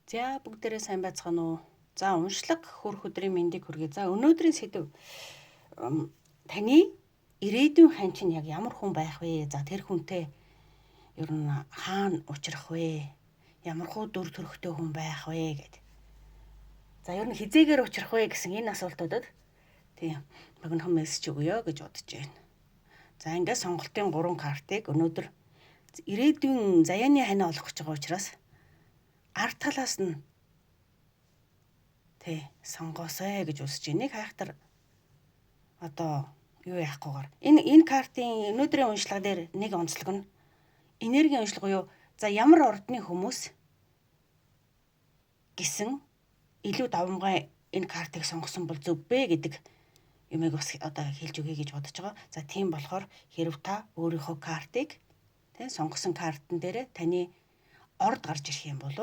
За бүгдээрээ сайн байцгаана уу? За уншлаг хөрх өдрийн мэндийг хүргэе. За өнөөдрийн сэдэв таны ирээдүйн хан чинь яг ямар хүн байх вэ? За тэр хүнтэй ер нь хаана учрах вэ? Ямар хуу дүр төрхтэй хүн байх вэ гэд. За ер нь хизээгээр учрах вэ гэсэн энэ асуултуудад тийм богинохон мессеж өгөөё гэж бодож байна. За ингээд сонголтын 3 картыг өнөөдөр ирээдүйн заяаны хань олох гэж байгаа учраас ард талаас нь сонгоосой гэж үсэж байна. Нэг хайхтар одоо юу яахгүйгээр энэ картын өнөөдрийн уншлага дээр нэг онцлог нь энергийн уншлага буюу за ямар ордны хүмүүс гэсэн илүү давмгай энэ картыг сонгосон бол зөв бэ гэдэг юмыг бас одоо хэлж өгье гэж бодож байгаа. За тийм болохоор хэрв та өөрийнхөө картыг сонгосон картн дээр таны орд гарч ирэх юм бол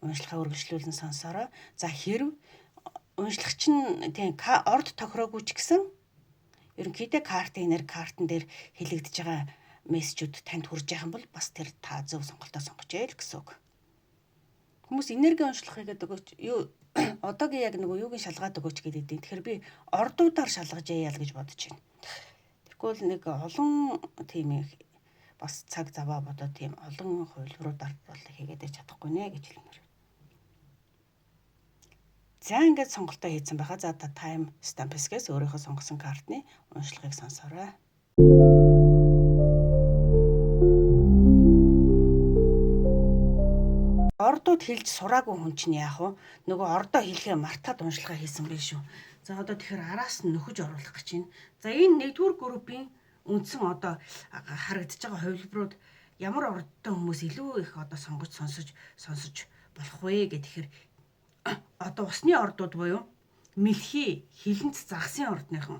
уншлагаа үргэлжлүүлэн сонсороо. За хэрв уншлагч нь орд тохироогүй ч гэсэн ерөнхийдөө картн дээр хэлэгдэж байгаа мессежүүд танд хүрж байгаа юм бол бас тэр та зөв сонголтоо сонгож яа л гэсэн үг. Хүмүүс энерги уншлах хийгээд өгөөч. Юу одоогийн яг нөгөө юугийн шалгаад өгөөч гэдэг. Тэгэхээр би ордуудаар шалгаж яа л гэж бодож байна. Тэгвэл нэг олон тийм их бас цаг заваа бодоод тийм олон хувилбаруудаар бол хийгээд чадахгүй нэ гэж хэлмээр. За ингээд сонголтоо хийсэн байхаа. За time stamp-с өөрийнхөө сонгосон картны уншлагыг сонсоорой. Ордууд хэлж сураагүй хүн чинь яах вэ? Нөгөө ордоо хэлхээ мартаад уншлагаа хийсэн байх шүү. За одоо тэгэхээр араас нь нөхөж оруулах гэж байна. За энэ нэгдүгээр группийн үндсэн одоо харагдаж байгаа хувилбарууд ямар ордтой хүмүүс илүү их одоо сонсож болох вэ гэхээр одоо усны ордууд буюу мэлхий, хилэнц загсын ордныхан.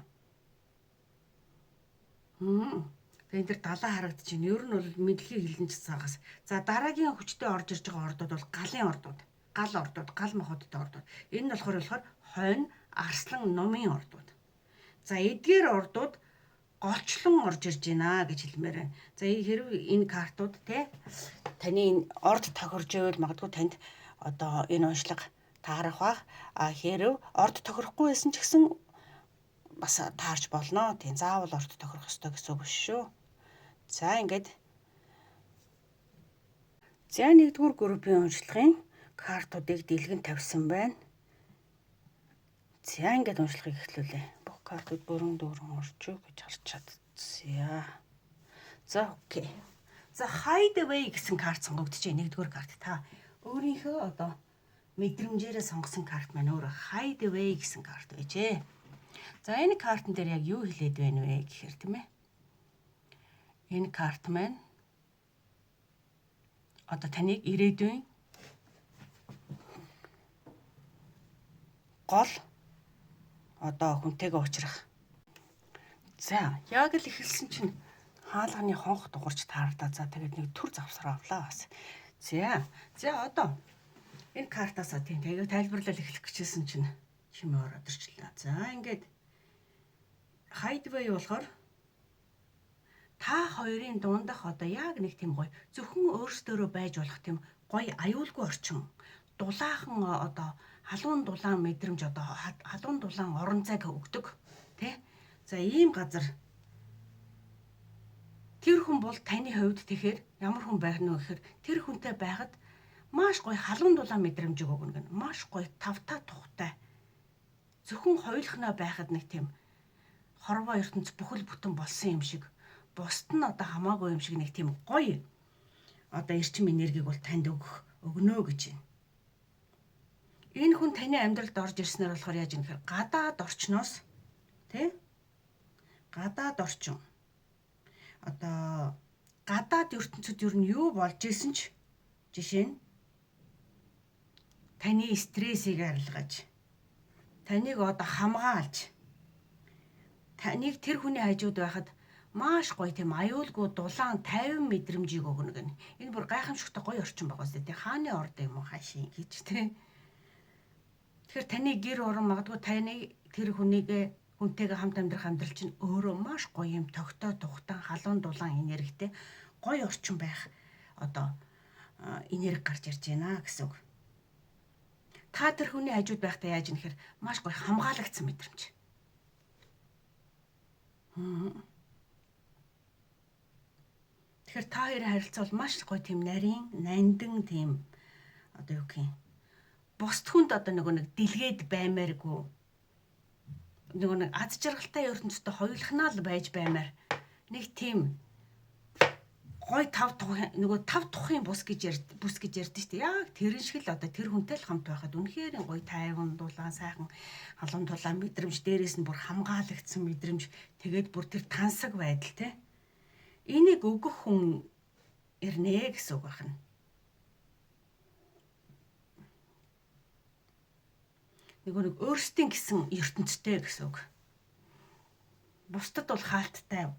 Тэгээд энэ далаа харагдаж байна. Ер нь бол мэлхий, хилэнц загас. За дараагийн хүчтэй орж ирж байгаа ордууд бол галын ордууд, гал мохоттой ордууд. Энэ нь болохоор хойно, арслан, номын ордууд. За эдгээр ордууд голчлон орж ирж байна гэж хэлмээр байна. За хэрв энэ картууд таны орд тохирж байвал магадгүй танд одоо энэ уншлага таарах бах. Хэрв орд тохирохгүй байсан ч гэсэн бас таарч болно. Тийм заавал орд тохирох ёстой гэсэн үг биш шүү. За ингээд нэгдүгээр группийн уншлагын картуудыг дэлгэн тавьсан байна. За ингээд уншлагыг эхлүүлээ. Бүх картууд бүрэн дүүрэн орж гэж харж чадчихъя. За окей. За hide away гэсэн карт сонгогдчихэ. Нэгдүгээр карт та өөрийнхөө одоо мэдрэмжээрээ сонгосон карт маань өөр hide away гэсэн карт байжээ. За энэ картн дээр яг юу хэлээд байна вэ гэхээр тийм ээ. Энэ карт маань одоо таныг ирээдүйн гол одоо хүнтэйгээ уулзрах. За яг л эхэлсэн чинь хаалганы хонх дугарч таардаа. За тэгээд нэг төр завсраа авлаа бас. За одоо энэ картаасаа тэгээд тайлбарлал эхлэх гэжсэн чинь чимээ ороод ирчлээ. За ингээд hide away болохоор та хоёрын дундах одоо яг нэг тийм гоё зөвхөн өөрсдөө байж болох тийм гоё аюулгүй орчин. Дулаахан одоо халуун дулаан мэдрэмж одоо халуун дулаан орон зайг өгдөг тий. За ийм газар тэр хүн бол таны хувьд тэгэхээр ямар хүн байх нь вэ гэхээр тэр хүнтэй байхад маш гоё халуун дулаан мэдрэмжийг өгнө гэнэ. Маш гоё тавтаа тухтай. Зөвхөн хоёулахнаа байхад нэг тийм хорвоо ертөнц бүхэл бүтэн болсон юм шиг. Бусд нь одоо хамаагүй юм шиг нэг тийм гоё одоо эрчим энергийг бол танд өгнө гэж байна. Энэ хүн таны амьдралд орж ирснээр болохоор яаж юм гэхээр гадаад орчноос тий гадаад орчин одоо гадаад ертөнцид ер нь юу болж исэн ч жишээ нь таны стрессийг арилгаж таныг одоо хамгаалж таныг тэр хүний хажууд байхад маш гоё тийм аюулгүй дулаан 50 мэдрэмжийг өгнө гэнэ. Энэ бүр гайхамшигтай гоё орчин байгаа зү. Хааны орд юм уу хаашийн гэж тий. Тэгэхээр таны гэр орон магадгүй таны тэр хүнтэйгээ хамт амьдрах амьдрал чинь өөрөө маш гоё юм тогтоо тухтан халуун дулаан энергитэй гоё орчин байх одоо энерги гарч ирж байна гэсэн үг. Та тэр хүний хажууд байхдаа яаж нэхэр маш гоё хамгаалагдсан мэдрэмж. Тэгэхээр та хоёрын харилцаа бол маш гоё тийм нарийн, нандин тийм одоо юу гэх юм. Бусд хүнд одоо нэг дэлгээд баймааргүй. Нэг аз жаргалтай ертөнцтэй хоёулахнаа л байж баймаар нэг тийм гой тав тухын бус гэж ярьдэн шүү дээ. Яг тэрэн шиг л одоо тэр хүнтэй л хамт байхад үнэхээр гой тайван дулаан сайхан халуун тулаан мэдрэмж, дээрээс нь бүр хамгаалагдсан мэдрэмж, тэгээд бүр тэр тансаг байдал те. Энийг өгөх хүн ирнэ гэсэн үг байна. Нэг өөрсдийн гэсэн ертөнцтэй гэсэн үг. Бусдад бол хаалттай.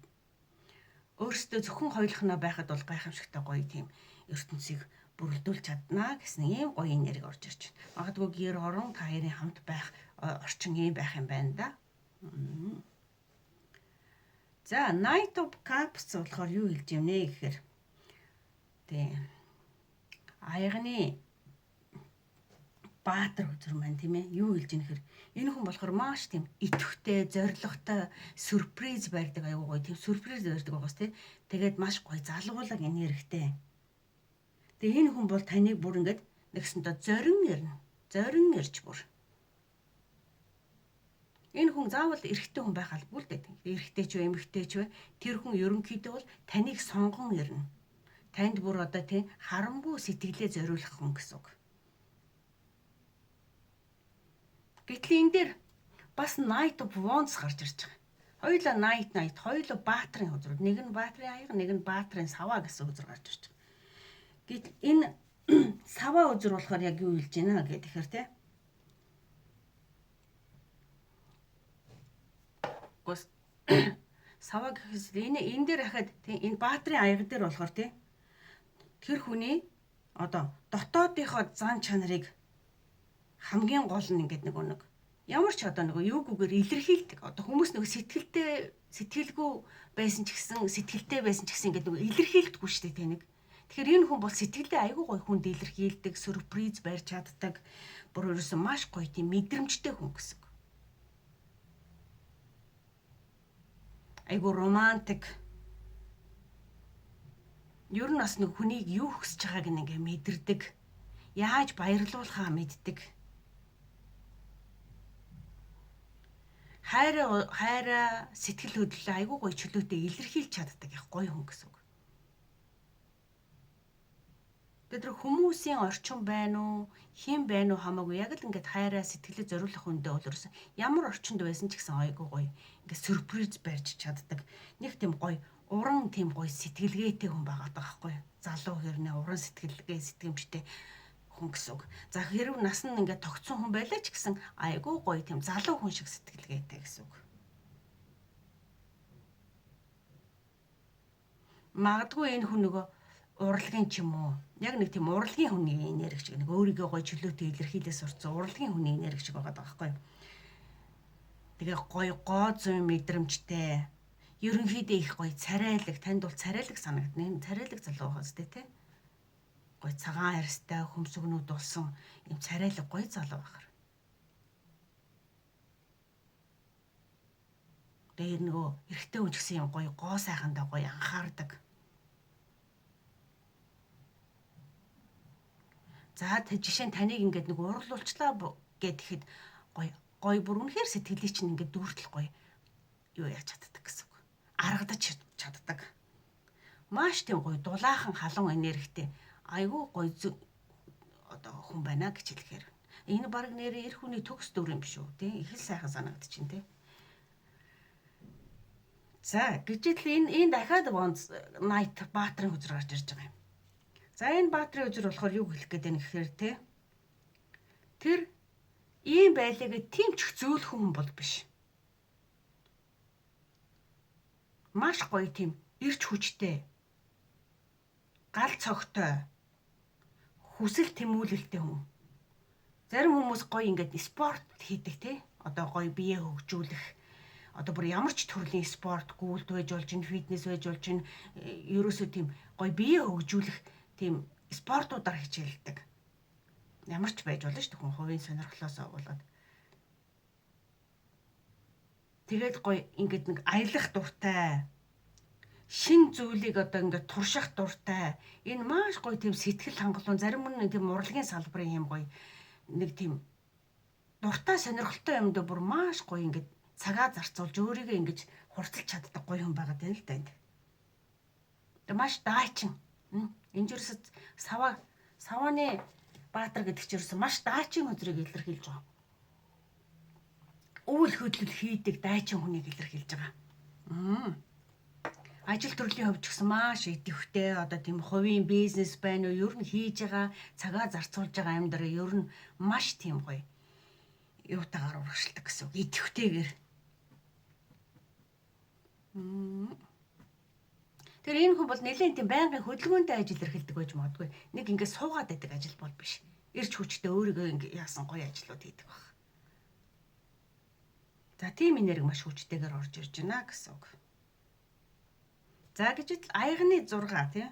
Өөрсдөө зөвхөн хоёулахнаа байхад бол гайхамшигтай гоё тийм ертөнцийг бүрэлдүүлж чаднаа гэсэн ийм гоё энерги орж ирж байна. Магадгүй гэр орон та хоёрын хамт байх орчин ийм байх юм байна да. За, Knight of Cups болохоор юу хэлж юм нэ гэхээр тийм аягны баатар үзэр маань тийм ээ юу хэлж ийм гэхээр энэ хүн болохоор маш тийм идэвхтэй, зоригтой, сюрприз барьдаг аюу гоё тийм сюрприз барьдаг байгаас тийм. Тэгээд маш гоё залгуулга энергитэй. Тэгээ энэ хүн бол таныг бүр ингээд нэгсэндээ зорин ирнэ. Зорин ирж бүр. Энэ хүн заавал эрэгтэй хүн байх албагүй л дээ. Эрэгтэй ч вэ, эмэгтэй ч вэ, тэр хүн ерөнхийдөө бол таныг сонгон ирнэ. Танд бүр одоо тийм харамгүй сэтгэлээ зориулах хүн гэсэн үг. Гэтэл энэ дээр бас Knight of Wands гарч ирж байгаа. Хоёулаа Knight, хоёулаа баатрын үзрүүд. Нэг нь баатрын аяга, нэг нь баатрын саваа гэсэн үзэр гарч ирж байгаа. Гэтэл энэ саваа үзэр болохоор яг юу хэлж байна гэхээр те. Гос саваа гэхээс энэ дээр хахад энэ баатрын аяга дээр болохоор те. Тэр хүний одоо дотоодынхоо зан чанарыг хамгийн гол нь ингээд нэг ямар ч одоо юугүйгээр илэрхийлдэг. Одоо хүмүүс сэтгэлгүй байсан ч гэсэн сэтгэлтэй байсан ч гэсэн ингээд илэрхийлдэггүй шүү дээ тэ нэг. Тэгэхээр энэ хүн бол сэтгэлдээ айгүй гоё хүнд илэрхийлдэг, сюрприз барьж чаддаг. Бүр ерөөсөн маш гоё тийм мэдрэмжтэй хүн гэсэн. Айгүй романтик. Ер нь бас нэг хүнийг юу хүсэж байгааг ингээ мэдэрдэг. Яаж баярлуулахаа мэддэг. Хайраа сэтгэл хөдлөлөө айгүй гоё чөлөөтэй илэрхийлж чаддаг их гоё хүн гэсэн үг. Тэр хүмүүсийн орчин байна уу, хэн байна уу хамаагүй яг л ингээд хайраа сэтгэлээ зориулах хүндээ бол ерөөсөн ямар орчинд байсан ч гэсэн айгүй гоё ингээд сюрприз барьж чаддаг. Нэг тийм гоё уран тийм гоё сэтгэлгээтэй хүн байгаа байхгүй юу? Залуу хэрнээ уран сэтгэлгээ сэтгэмжтэй хүн гэсэн үг. За хэрв нас нь ингээд тогтсон хүн байлаа ч гэсэн айгүй гоё тийм залуу хүн шиг сэтгэлгээтэй гэсэн үг. Магадгүй энэ хүн нөгөө урлагийн ч юм уу. Яг нэг тийм урлагийн хүний энерги шиг нэг өөрийгөө гоё чөлөөтэй илэрхийлээ сурцсан урлагийн хүний энерги шиг байгаа байхгүй юу? Тэгээ гоё гоо зүйн мэдрэмжтэй. Ерөнхийдөө их гоё царайлаг, танд бол царайлаг санагдана. Энэ царайлаг залуу байгаа зү тэ. Гоё цагаан харьстай, хөмсгнүүд болсон юм царайлаг гоё залуу байхаар. Тэгээ нөгөө эрэгтэй хүн ч гэсэн юм гоё гоо сайхандаа гоё анхаардаг. За жишээ нь таныг ингээд нэг уурлуулчлаа гэхэд гоё бүр үнэхээр сэтгэлийг чинь ингээд дүүртэл гоё юу яаж чаддаг гэсэн үг. Аргадаж чаддаг. Маш тийм гоё дулаахан халуун энергитэй айгүй гоё одоо хүн байна гэж хэлэхээр. Энэ баг нэрээ эр хүний төгс дүр юм биш үү тий? Их л сайхан санагдчихээн тий. За гэж л энэ дахиад Knight баатрын үзэр гарч ирж байгаа юм. За энэ баатрын үзэр болохоор юу хэлэх гээд байна гэхээр те тэр ийм байлаагээ тийм ч зөөлхөн хүн бол биш. Маш гоё тийм эрч хүчтэй. Гал цогтой. Хүсэл тэмүүлэлтэй хүн. Зарим хүмүүс гоё ингээд спорт хийдэг те. Одоо гоё бие хөгжүүлэх. Одоо бүр ямар ч төрлийн спорт гүйлт байж болж, фитнес байж болж, ерөөсөө тийм гоё бие хөгжүүлэх тийм спортуудаар хичээлдэг. Ямар ч байж болно шүү дээ, хүн хувийн сонирхлоосоо болоод. Тэгээд гоё ингээд нэг аялах дуртай, шин зүйлийг одоо ингээд турших дуртай. Энэ маш гоё тийм сэтгэл хангалуун, зарим нь тийм урлагийн салбарын юм гоё нэг тийм дуртай сонирхолтой юмд бүр маш гоё ингээд цагаа зарцуулж өөрийгөө ингэж хурцлж чаддаг гоё хүн байгаад байна л да. Тэгээ маш даачин. Энэ жирс савааны Баатар гэдэг чинь ерөөсөн маш даачин өдрийг илэрхийлж байгаа. Үйл хөдлөл хийдэг дайчин хүнийг илэрхийлж байгаа. Ажил төрлийн хувьд ч гэсэн маш идэвхтэй, одоо тийм хувийн бизнес байна уу, ер нь хийж байгаа, цагаа зарцуулж байгаа амьдрал ер нь маш тийм гоё юутагаар урагшилдаг гэсэн үг, идэвхтэйгээр. Тэр энэ хүн бол нэлээд тийм байнгын хөдөлгөөнтэй ажил эрхэлдэг байж магадгүй. Нэг ингээд суугаад байдаг ажил бол биш. Ирч хүчтэй өөрийгөө ингээд яасан гоё ажлууд хийдэг баг. За тийм энерги маш хүчтэйгээр орж ирж байна гэсэн үг. За гэж л аягны 6 тийм.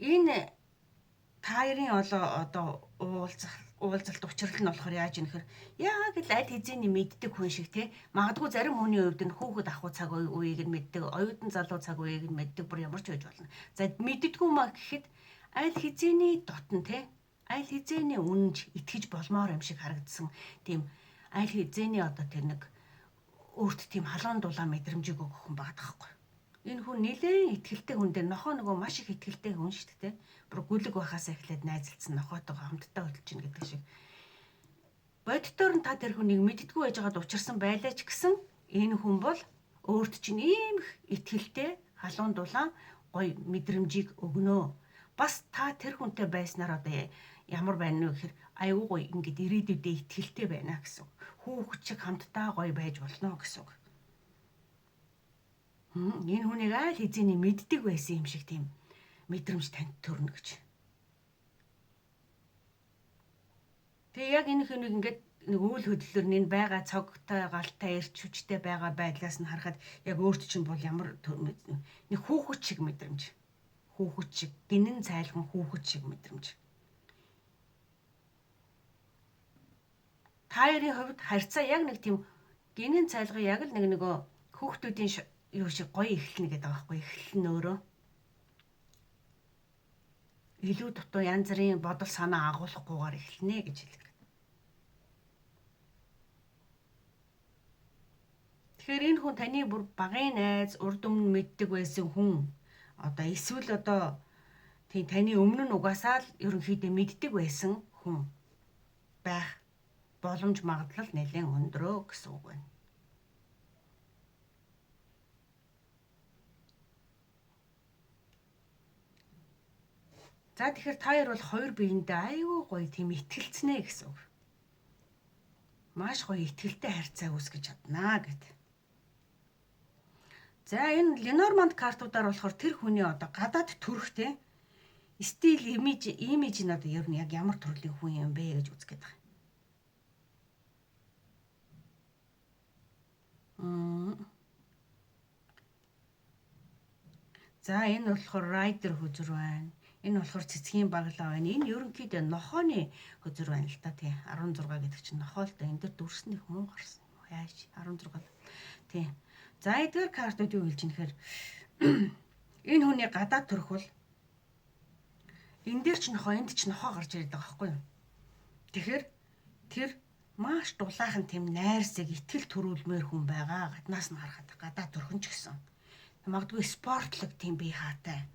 Энэ таарын одоо уулзалт учрал нь болохоор яаж юм хэр яг л аль хэзээний мэддэг хүн шиг тий. Магадгүй зарим хүний хувьд нь хүүхэд ахуй цаг үеийг нь мэддэг, оюутан залуу цаг үеийг нь мэддэг, бүр ямар ч байж болно. За мэддэггүй маа гэхэд аль хэзээний дотн тий. Аль хэзээний үнэнж итгэж болмоор юм шиг харагдсан. Тийм аль хэзээний одоо тэр нэг өөрт тийм халуун дулаан мэдрэмжийг өгөх хүн байдаг байхгүй. Энэ хүн нэлээд итгэлтэй хүн дээр нохоо нөгөө маш их итгэлтэй хүн шүү дээ. Бүр гүлэг байхаас эхлээд найзалцсан нохоотойгоо хамтдаа хөдөлж ийн гэдэг шиг. Боддоор нь та тэр хүнийг мэддэггүй байж байгаад учирсан байлаа ч гэсэн энэ хүн бол өөрт чинь ийм их итгэлтэй халуун дулаан гоё мэдрэмжийг өгнө. Бас та тэр хүнтэй байснаар одоо ямар байна вэ гэхээр айгүй гоё ингээд ирээдүйдээ итгэлтэй байна гэсэн. Хүүхэд чиг хамтдаа гоё байж болно гэсэн. Энэ хүнийг аль хэзээний мэддэг байсан юм шиг тийм мэдрэмж танд төрнө гэж. Тэгээ яг энэ хүнийг ингээд нэг үйл хөдлөлөөр энэ байгаа цогтой галтай эрч хүчтэй байгаа байдлаас нь харахад яг өөрт чинь бол ямар нэг хүүхэд шиг мэдрэмж. Хүүхэд шиг гинэн цайлхан хүүхэд шиг мэдрэмж. Таарын хувьд харьцаа яг нэг тийм гинэн цайлгын яг л нөгөө хүүхдүүдийн юу шиг гоё эхэлнэ гэдэг байгаа байхгүй. Эхлэл нь өөрөө илүү дутуу янз бүрийн бодол санаа агуулгахгүйгээр эхэлнэ гэж хэлдэг. Тэгэхээр энэ хүн таны бүр багын найз, урд өмнө мэддэг байсан хүн. Одоо эсвэл одоо тийм таны өмнө нь угаасаа л ерөнхийдөө мэддэг байсан хүн байх боломж магадлал нэлээд өндрөө гэсэн үг байна. За тэгэхээр та хоёр бол хоёр биендээ айгүй гоё тийм итгэлцнэ гэсэн үг. Маш гоё итгэлтэй харьцаа үүсгэж чаднаа гэд. За энэ Ленорманд картуудаар болохоор тэр хүний одоо гадаад төрх те стил имиж нь одоо ер нь яг ямар төрлийн хүн юм бэ гэж үзэх гээд байгаа. За энэ болохоор райдер хүзэр байна. Энэ болохоор цэцгийн баглаа байна. Энэ ерөнхийдөө нохооны хөзөр байна л та тий. 16 гэдэг чинь нохоо л да. Энэ дээр дүрсэн их муу гарсан юм. Яаж 16 тий. За эдгээр картууд юу хэлж ийнэхээр энэ хүний гадаад төрх бол энэ дээр ч нохоо, энд ч нохоо гарч ирээд байгаа байхгүй юу. Тэгэхээр тэр маш дулаахан тийм найрсаг итгэл төрүүлмээр хүн байгаа. Гаднаас нь харахад гадаад төрхөн ч гэсэн. Магадгүй спортлог тийм бие хаатай.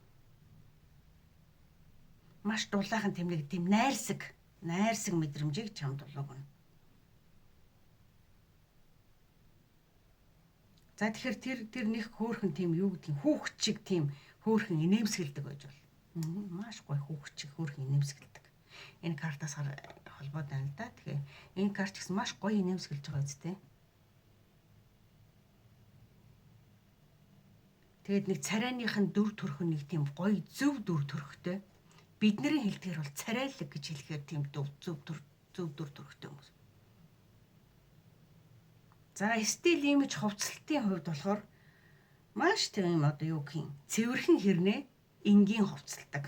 Маш дулаахан тийм нэг тийм найрсаг мэдрэмжийг чамд өгнө. За тэгэхээр тэр нэг хөөхөн тийм юу гэдэг юм хүүхэд чиг тийм хөөхөн инээмсгэлдэг байж бол. Маш гоё хүүхэд чиг хөөхөн инээмсгэлдэг. Энэ картаас холбоод байна л да. Тэгэхээр энэ карт гэсэн маш гоё инээмсгэлж байгаа үстэй. Тэгээд нэг царайныхын дүр төрх нэг тийм гоё зөв дүр төрхтэй. Бидний хэлдгээр бол царайлаг гэж хэлэхээр тийм зөв дүр төрхтэй хүмүүс. За стил имиж хувцлалтын хувьд болохоор Маш тийм одоо юу гэх юм цэвэрхэн хэрнээ энгийн хувцалдаг.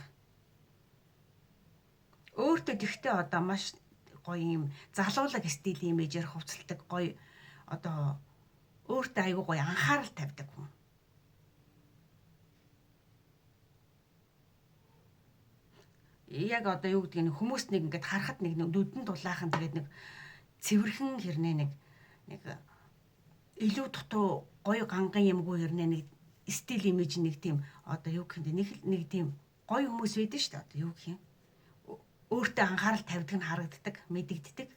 Өөртөө гэхдээ одоо маш гоё юм залуулаг стилийн имижээр хувцалдаг гоё одоо өөртөө айгүй гоё анхаарал тавьдаг хүн. Яг одоо юу гэдгийг хүмүүс нэг ингээд харахад нэг нүдэн дулаахан тэгээд нэг цэвэрхэн хэрнээ нэг илүү дутуу гоё ганган юмгүй хэрнээ нэг стил имиж нэг тийм одоо юу гэх юм нэг тийм гоё хүмүүс байдаг шүү дээ. Одоо юу гэх юм өөртөө анхаарал тавьдаг нь харагддаг, мэдэгддэг.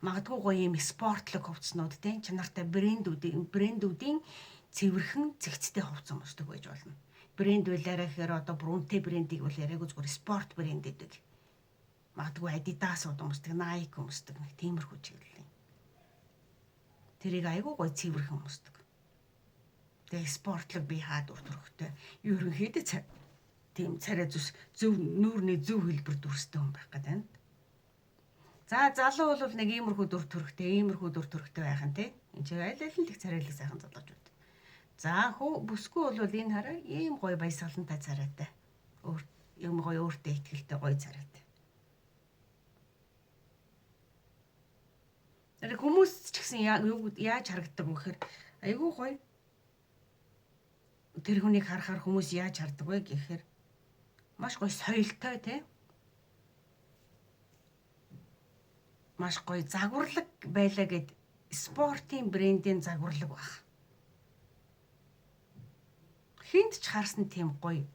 Магадгүй гоё юм спортлог хувцснууд тийм чанартай брэндүүдийн цэвэрхэн цэгцтэй хувцас өмсдөг байж болно. Брэнд байлаараа гэхээр одоо Brunte брэндийг бол яриаг зүгээр спорт брэнд гэдэг. Магадгүй Adidas өмсдөг, Nike өмсдөг нэг тиймэрхүү чиглэлийн. Тэрийг айгүй гоё цэвэрхэн өмсдөг. Тэгээ спортлог бие хаад өртөрхтэй. Ерөнхийдөө тийм царай зөв нүүрний зөв хэлбэр дүрстэй хүн байх гэдэг байна. За залуу бол нэг иймэрхүү дүр төрхтэй байх нь тий. Энд чинь аль аль нь их царайлаг сайхан залуучууд. За бүсгүй бол энэ хараа ийм гоё баясгалантай царайтай. Юм гоё өөртөө ихтэй гоё царайтай. Тэр хүмүүс ч гэсэн яаж харагддаг вэ гэхээр айгүй гоё. Тэр хүнийг харахаар хүмүүс яаж хардаг вэ гэхээр маш гоё соёлтой тий. Маш гоё загварлаг байлаа гэд спортын брендийн загварлаг баг. Хинт ч харсан тийм гоё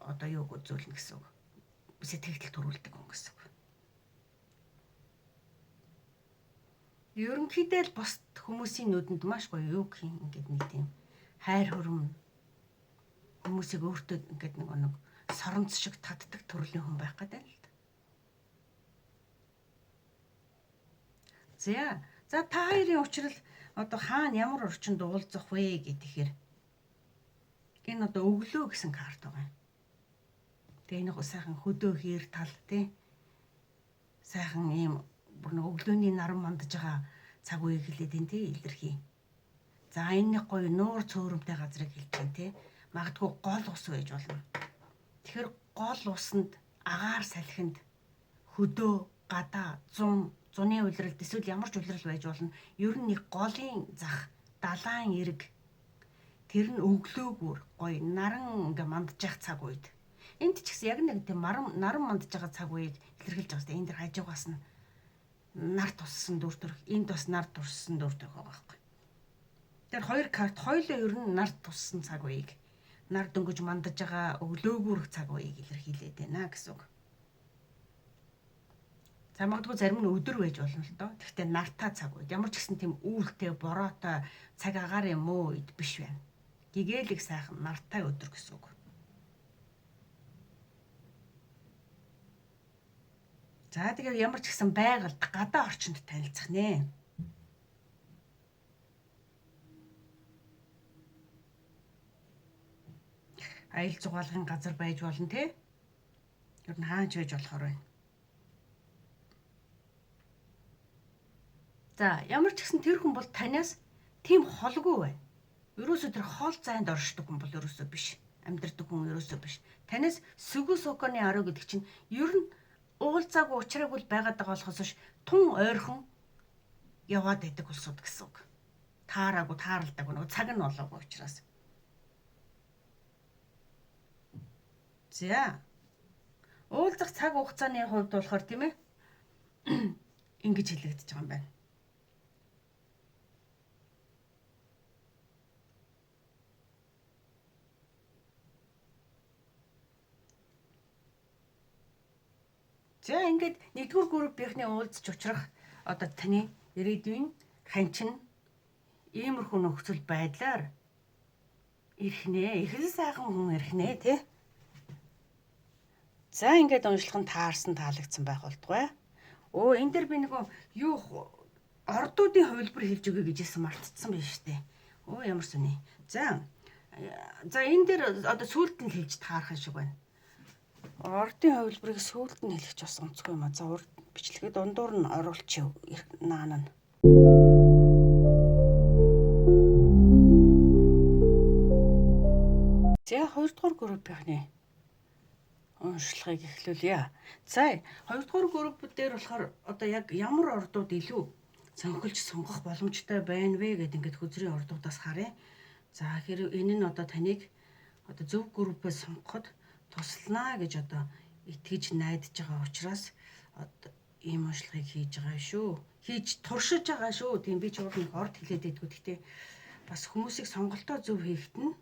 одоо юуг үзүүлнэ гэсэн үг. Сэтгэл төрүүлдэг хүн гэсэн үг. Ерөнхийдөө л бус хүмүүсийн нүдэнд маш гоё юу гэх юм ингээд нэг тийм хайр хөрөм хүмүүсийг өөртөө ингээд нэг соронц шиг татдаг төрлийн хүн байх гэдэг л да. За та хоёрын учрал одоо хаана ямар орчинд уулзах вэ гэхээр энэ одоо өглөө гэсэн карт байгаа юм. Тэгээ энэ сайхан хөдөө хээр тал тий. Сайхан ийм бүр нэг өглөөний наран мандаж байгаа цаг үеийг хэлээд энэ тий илэрхий. За энэ нэг гоё нуур цөөрөмтэй газрыг хэлж байна тий. Магадгүй гол ус байж болно. Тэгэхээр гол усанд агаар салхинд хөдөө гадаа зуны улиралд эсвэл ямар ч улирал байж болно. Ер нь нэг голын зах далайн эрг тэр нь өглөөгөр гоё наран ингээ мандаж явах цаг үед. Энд ч гэсэн яг нэг тийм наран мандаж байгаа цаг үеийг илэрхийлж байгаа юм. Энд дэр хажуугаас нь нар туссан дүр төрх, энд бас нар туссан дүр төрх байгаа байхгүй. Тэр хоёр карт хоёулаа ер нь нар туссан цаг үеийг нар дөнгөж мандаж байгаа өглөөгөрх цаг үеийг илэрхийлээд байна гэсэн үг. За магадгүй зарим нь өдөр байж болно л доо. Гэхдээ нартаа цаг үед ямар ч гэсэн тийм үүлтэй бороотой цаг агаарын муу үед биш байна. Гэгээлэг сайхан нартай өдөр гэсэн үг. За тэгээд ямар ч гэсэн байгальд гадаа орчинд танилцах нэ. Аялал зугаалгын газар байж болно те. Ер нь хаач байж болохоор байна. За ямар ч гэсэн тэр хүн бол танаас тийм холгүй байна. Ерөөсөө тэр хол зайд оршдог хүн бол ерөөсөө биш. Амьдардаг хүн ерөөсөө биш. Танаас сүгүү суканы аруу гэдэг чинь ер нь уулзаагүй учраг бол байгаад байгаа болохоос ш тун ойрхон яваад байдаг улсууд гэсэн үг. Таараагүй тааралдаг нөгөө цаг нь болоогүй учраас. За. Уулзах цаг хугацааны хувьд болохоор тийм ээ ингэж хэлэгдэж байгаа юм байна. За ингээд нэгдүгээр группийнхний уулзч учрах одоо таны ирээдүйн ханчин иймэрхүү нөхцөл байдлаар ирхнэ. Их л сайхан хүн ирхнэ тий. За ингээд уншлах нь таарсан таалагдсан байх болтугай. Энэ дэр би нөгөө юу ордуудын хувилбар хэлж өгье гэжсэн мартцсан байна шүү дээ. Ямар сони. За энэ дэр одоо сүулт нь хэлж таарах шиг байна. Ордын хувилбарыг сүулт нь хэлэх ч бас онцгүй юм а. За урд бичлэгээ дундуур нь оруулчих наан нь. За 2 дугаар группийнхны уншлагыг эхлүүлье. За 2 дугаар групп дээр болохоор одоо яг ямар ордууд илүү сонхолж сонгох боломжтой байна вэ гэдэг ингээд хөзрийн ордуудаас харъя. За хэрэг энэ нь одоо таныг одоо зөв группээ сонгоход туслана гэж одоо итгэж найдаж байгаа учраас одоо ийм уншлагыг хийж байгаа шүү. Хийж туршиж байгаа шүү. Тийм би ч уурын орд хэлээд байдгүй. Гэхдээ бас хүмүүсийг сонголтоо зөв хийхэд нь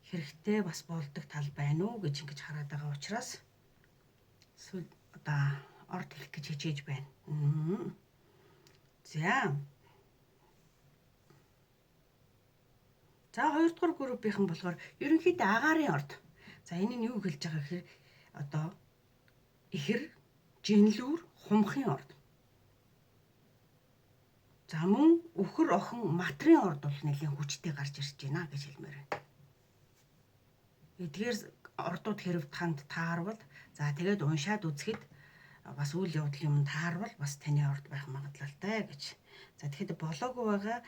хэрэгтэй бас болдог тал байна уу гэж ингэж хараад байгаа учраас одоо орд хэлэх гэж хичээж байна. За 2 дугаар группийнхэн болохоор ерөнхийдөө агаарын орд. За энэ нь юу хэлж байгаа гэхээр одоо ихэр, жинлүүр, хумхын орд. За мөн үхэр, охин, матрын орд бол нэлийн хүчтэй гарч ирж байна гэж хэлмээр байна. Эдгээр ордууд хэрв танд таарвал за тэгээд уншаад үзэхэд бас үйл явдлын юм таарвал бас таны орд байх магадлалтай гэж. За тэгэхэд болоогүй байгаа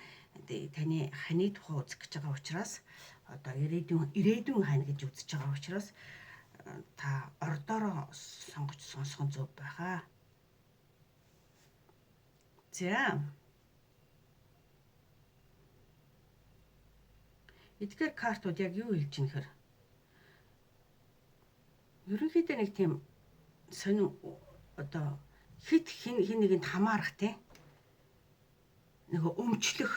таны ханы тухай үзэх гэж байгаа учраас одоо ирээдүйн хань гэж үзэж байгаа учраас та ордоороо сонгож сонсох нь зөв байхаа. За эдгээр картууд яг юу хэлж ийм хэр ерөнхийдөө нэг тийм сонин одоо хит хин нэгэнд хамаарах тий нэг өмчлөх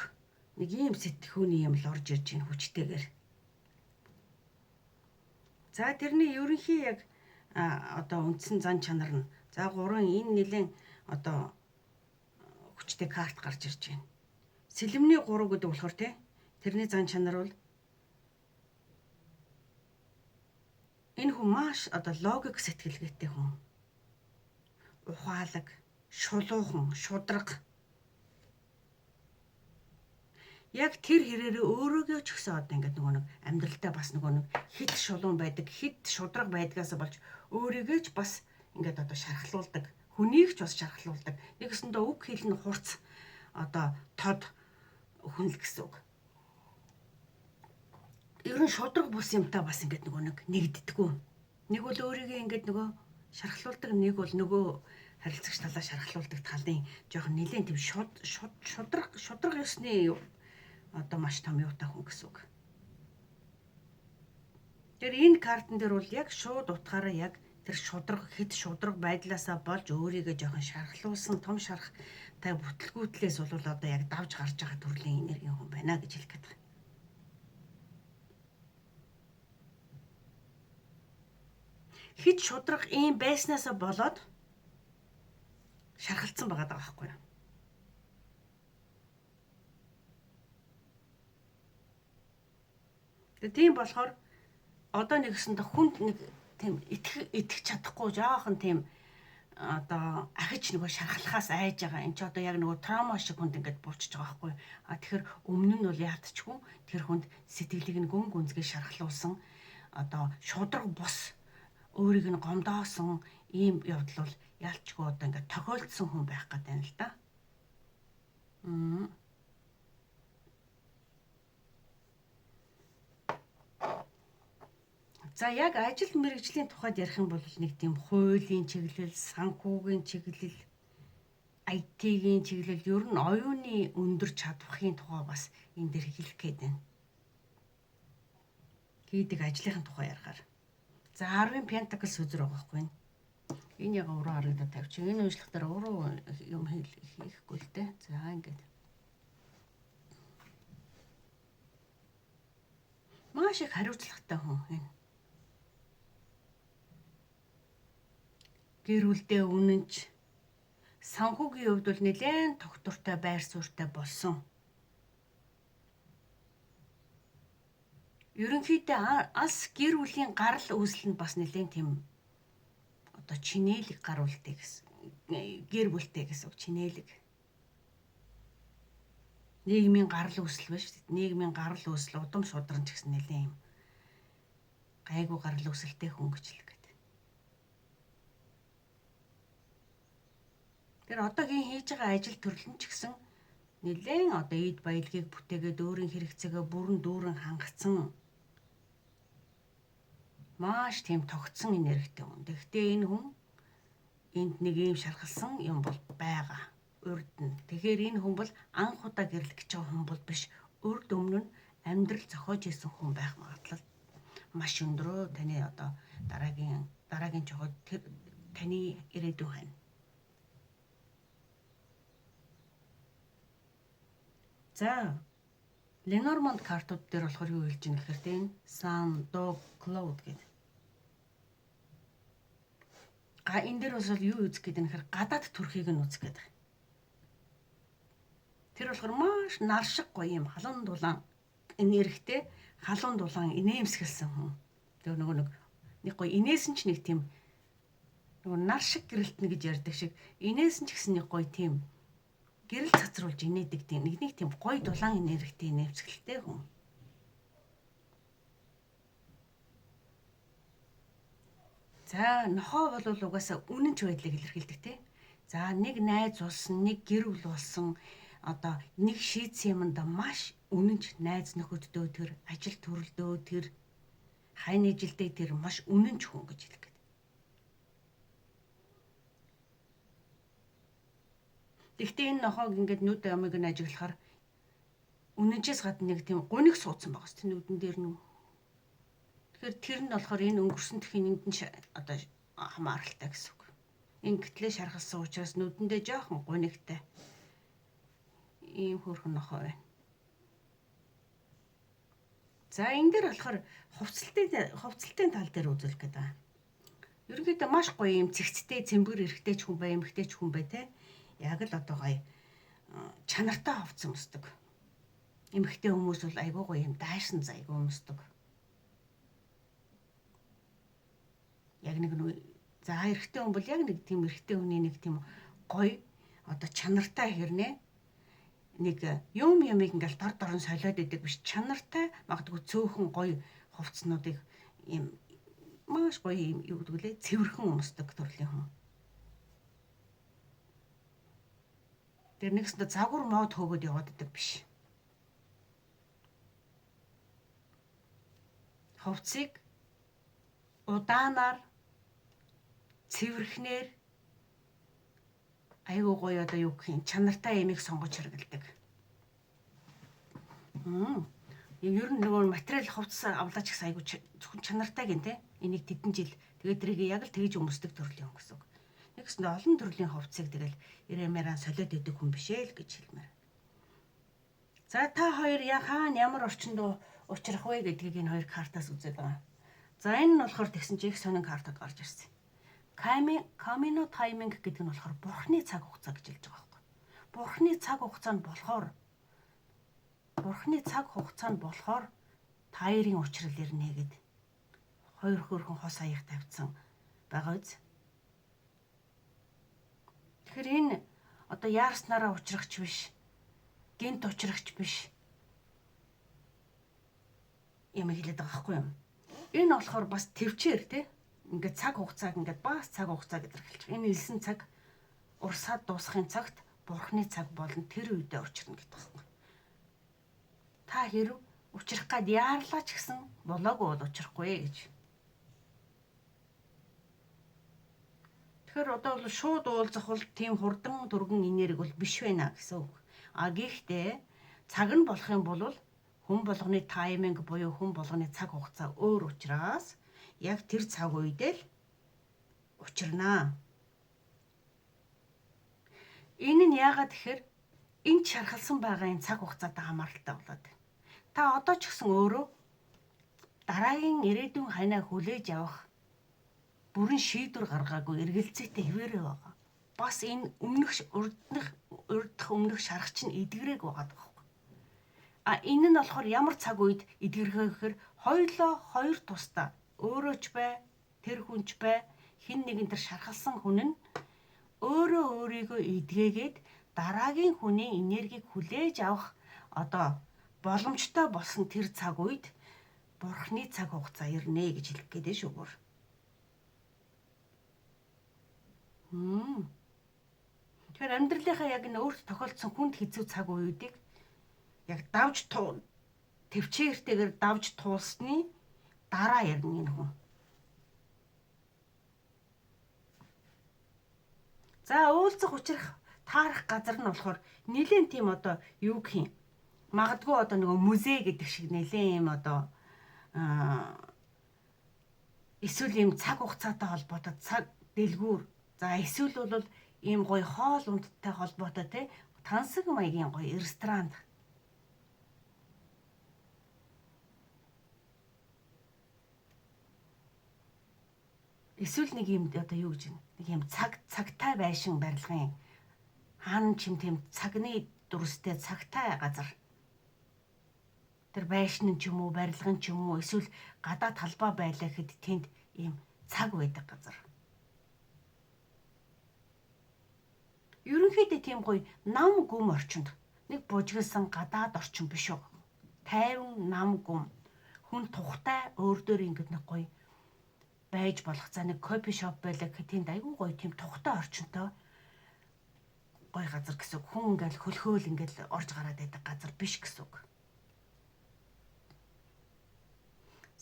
нэг ийм сэтгхүүний юм л орж ирж ийн хүчтэйгээр. За тэрний ерөнхий яг одоо үндсэн зан чанар нь за 3 энэ нэлен одоо хүчтэй карт гарч ирж байна. Сэлэмний 3 гэдэг болохоор тий тэрний зан чанар бол энэ хүн маш одоо логик сэтгэлгээтэй хүн. Ухаалаг, шулуухан, шудраг. Яг тэр хэрээрээ өөрөөгөө ч гэсэн одоо ингээд нөгөө нэг амьдралдаа бас нөгөө нэг хит шулуун байдаг, хит шудраг байдгаас болж өөрийгөө ч бас ингээд одоо шархлуулдаг, хүнийг ч бас шархлуулдаг. Нэг өсөндөө үг хэлнэ хурц одоо тод хүн л гэсэн үг. Ер нь шудраг бус юмтай бас ингээд нөгөө нэг нэгддэггүй. Нэг бол өөрийгөө ингээд нөгөө шархлуулдаг, нэг бол нөгөө харилцагч талаа шархлуулдаг талын жоохон нэлээд тийм шудраг ёсны одоо маш том юутай хүн гэсэн үг. Тэр энэ картан дээр бол яг шууд утгаараа яг тэр хит шудраг байдлаасаа болж өөрийгөө жоохон шархлуулсан том шархтай бүтлгүүтлээс бол одоо яг давж гарч байгаа төрлийн энергийн хүн байна гэж хэлэх гээд байна. Хит шудраг ийм байснаасаа болоод шархалцсан байгаа даа байхгүй юу? Тийм болохоор одоо нэгсэндээ хүнд нэг тийм итгэж чадахгүй жоохон тийм одоо ахиж нөгөө шархлахаас айж байгаа. Энд чи одоо яг нөгөө траума шиг хүнд ингээд буучж байгаа байхгүй юу? Тэгэхээр өмнө нь бол яалтчгүй тэр хүнд сэтгэлийг нь гүн гүнзгий шархлуулсан одоо шудраг бус өөрийг нь гомдоосон ийм явдал бол ялчгүй одоо ингээд тохиолдсон хүн байх гэдэг юм л да. За яг ажил мэргэжлийн тухайд ярих юм бол нэг тийм хуулийн чиглэл, санхүүгийн чиглэл, IT-ийн чиглэл ер нь оюуны өндөр чадвархын тухай бас энэ дээр хэлэх гээд байна. Хийдэг ажлынхын тухай ярихаар. За 10-ын Pentacles үзэр байгаа байхгүй юу? Энэ яг уруу харагдаад тавьчих. Энэ уншлах дээр уруу юм хийхгүй л дээ. За ингээд. Маш их хариуцлагатай хүн энэ. Гэр бүлдээ үнэнч санхүүгийн хувьд бол нэлээд тогтвортой байр суурьтай болсон. Ерөнхийдөө алс гэр бүлийн гарал үүсэл нь бас нэлээд тийм одоо чинээлэг гаруулдаг гэсэн. Гэр бүлтэй гэсэн үг чинээлэг. Нийгмийн гарал үүсэл ба шүү дээ. Нийгмийн гарал үүсэл удам шударч гэсэн нэлээд юм. Гайгүй гарал үүсэлтэй хүн гэж л. Тэр одоогийн хийж байгаа ажил төрлөн ч гэсэн нэлээд одоо эд баялагийг бүтээгээд өөрийн хэрэгцээгээ бүрэн дүүрэн хангацсан Маш тийм тогтсон энергитэй хүн. Тэгэхдээ энэ хүн энд нэг юм шалгалсан юм бол байгаа. Урд нь. Тэгэхээр энэ хүн бол анх удаа гэрлэх гэж байгаа хүн бол биш. Урд өмнө нь амьдрал зохиож исэн хүн байх магадлал маш өндрөө. Таны одоо дараагийн жоход тэр таны ирээдүйн байна. За Ленорманд картууд дээр болохоор юу хэлж байгаа гэхээр тийм Sun, Dog, Cloud гэдэг. Энэ дээр бас юу үзэх гэдэг нь гэхээр гадаад төрхийг нь үзэх гэдэг. Тэр болохоор маш наршиг гоё юм халуун дулаан энергитэй халуун дулаан инээмсэглсэн хүн. Тэр нэг гоё инээсэн ч нэг тийм нөгөө наршиг гэрэлтнэ гэж ярьдаг шиг инээсэн ч гэсэн нэг гоё тийм гэрэл цацруулж инээдэг тийм нэг тийм гоё дулаан энергитэй инээмсэглэлтэй хүн. За нохоо бол угаасаа үнэнч байдлыг илэрхийлдэг тий. За нэг найз болсон, нэг гэр бүл болсон, одоо нэг шийдсэн юмд маш үнэнч найз нөхөддөө тэр ажил төрөлдөө тэр хайн ижилдээ тэр маш үнэнч хүн гэж хэлдэг. Гэхдээ энэ нохоог ингээд нүд амыг нь ажиглахаар үнэнчээс гадна нэг тийм гуниг суудсан байгаа шүү дээ нүдэн дээр нь. Тэгэхээр тэр нь болохоор энэ өнгөрсөн тхийн энд нь одоо хамааралтай гэсэн үг. Ингэтлээ шаргалсан учраас нүдэндээ жоохон гунигтай ийм хөрхөн нохоо байна. За энэ дээр болохоор хувцалтын тал дээр үзүүлэх гэдэг байна. Ерөнхийдөө маш гоё юм цэгцтэй цэмбэр эрэгтэй ч хүн бай, эмэгтэй ч хүн бай те. Яг л одоо гоё чанартай хувцсан өмсдөг. Эмэгтэй хүмүүс бол айгүй гоё юм дайсан зайгүй өмсдөг. Яг нэг за эрэгтэй хүн бол яг нэг тийм эрэгтэй хүний нэг тийм гоё одоо чанартай хэрнээ нэг юмыг ингээл дор нь солиод идэг биш чанартай магадгүй цөөхөн гоё хувцснуудыг юм маш гоё юм юу гэдэг лээ цэвэрхэн өмсдөг төрлийн хүн. Тэр нэгсэндээ загвар мод хөөгд яваад идэг биш. Хувцсыг удаанаар цэвэрхнээр айгуу гоё одоо юу гэх юм чанартай ямиг сонгож хэрэгэлдэг. Ер нь нөгөө материал хувцас авлаач гэсэн айгуу зөвхөн чанартай гин те. Энийг тэдэн жил тэгээд тэрийг яг л тэгж өмсдөг төрлийн хүн гэсэн үг. Нэгсэндээ олон төрлийн хувцсыг тэгэл ирэмээрэн солиод идэг хүн биш ээ л гэж хэлмээр. За та хоёр хаана ямар орчинд учрах вэ гэдгийг энэ хоёр картаас үзээд байгаа. За энэ нь болохоор тэгсэн чи их сонин картад гарч ирсэн. Camino timing гэдэг нь болохоор бурхны цаг хугацаа гэж хэлж байгаа байхгүй. Бурхны цаг хугацаанд болохоор таирын учрал ирнэ гэд хоёр хөрхөн хос аяг тавьсан байгаа үз. Тэгэхээр энэ одоо яарснараа учрагч биш. Гинт учрагч биш. Юм хэлээд байгаа байхгүй юу? Энэ болохоор бас төвчээр тий ингээд цаг хугацааг ингээд бас цаг хугацаа гэдэр хэлж байгаа. Энэ элсэн цаг урсаад дуусахын цагт бурхны цаг болон тэр үедээ учрна гэдэг байна. Та хэрв учрах гад яарлаа ч гэсэн болоогүй бол учрахгүй гэж. Тэгэхээр одоо бол шууд уулзах бол тийм хурдан дөргөн энерги бол биш байна гэсэн үг. Гэхдээ цаг нь болох юм бол хүн болгоны тайминг буюу хүн болгоны цаг хугацаа өөр учраас яг тэр цаг үедээ л учирнаа. Энэ нь яагаад тэгэхээр энд шархалсан байгаа энэ цаг хугацаатай хамааралтай болоод байна. Та одоо ч гэсэн өөрөө дараагийн ирээдүйн ханаа хүлээж авах бүрэн шийдвэр гаргаагүй эргэлзээтэй хэвээрээ байгаа. Бас энэ өмнөх шаргач нь эдгэрэг байгаа байхгүй. Энэ нь болохоор ямар цаг үед эдгэрхээ гэхээр хоёулаа хоёр тусдаа өөрөө ч бай, тэр хүнч бай, хин нэгэн тэр шархалсан хүн нь өөрөө өөрийгөө эдгээгээд дараагийн хүний энергийг хүлээж авах одоо боломжтой болсон тэр цаг үед бурхны цаг хугацаа ирнэ гэж хэлэх гээд шүү бүр. Тэгэхээр амьдралынхаа яг энэ өөрт тохиолдсон хүнд хэцүү цаг үеүүдийг яг төвчээртэйгээр давж туулсны дараа ярина энэ хүн. За уулзах учрах таарах газар нь болохоор нэлээд тийм одоо юу гэх юм. Магадгүй одоо нөгөө музей гэдэг шиг нэлээд юм одоо эсвэл ийм цаг хугацаатай холбоотой цаг дэлгүүр. За эсвэл бол ийм гоё хоол ундтай холбоотой те тансаг маягийн гоё ресторан. Эсвэл нэг юм одоо юу гэж нэг юм цагтай байшин барилгын хаана ч юм тийм цагны дүрстэй цагтай газар. Тэр байшин ч юм уу, барилгын ч юм уу, эсвэл гадаа талбай байлаа гэхэд тэнд ийм цаг байдаг газар. Ерөнхийдөө тийм гоё нам гүм орчинд нэг бужигсан гадаад орчин биш үү. Тайван нам гүм хүн тухтай өөр дөр ингэдэг нэг гоё байж болох. За нэг кофе шоп байлаа гэхэд тэнд айгүй гоё тийм тухтай орчинтой гоё газар гэсэн. Хүн ингээл хөлхөөл ингээл орж гараад байдаг газар биш гэсэн үг.